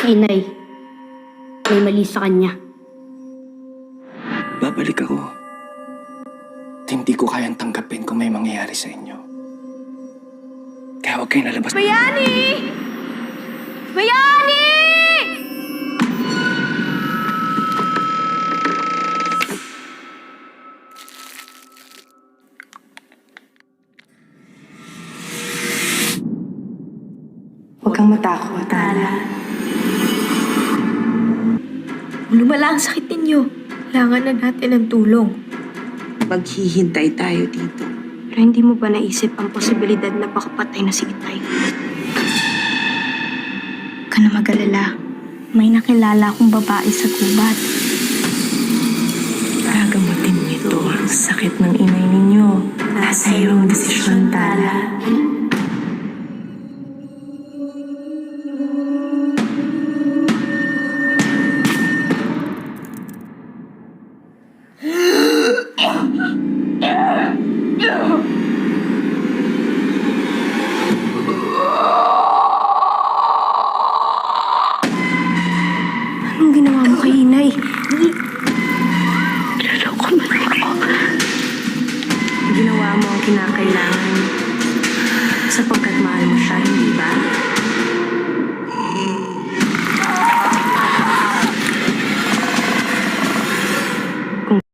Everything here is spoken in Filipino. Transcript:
Inay, may mali sa kanya. Babalik ako. Hindi ko kayang tanggapin kung may mangyayari sa inyo. Kaya huwag kayong lalabas. Bayani! Bayani! Huwag kang matakot, Tala. Lumala ang sakit ninyo. Kailangan na natin ng tulong. Maghihintay tayo dito. Pero hindi mo ba naisip ang posibilidad na baka patay na si Itay? Huwag ka na mag-alala. May nakilala akong babae sa gubat. Gagamutin nito ang sakit ng inay ninyo. Nasa iyong desisyon, Tala. Anong ginawa mo kay Inay? Niloloko mo ako. Ginawa mo ang kinakailangan sapagkat mahal mo siya, hindi ba?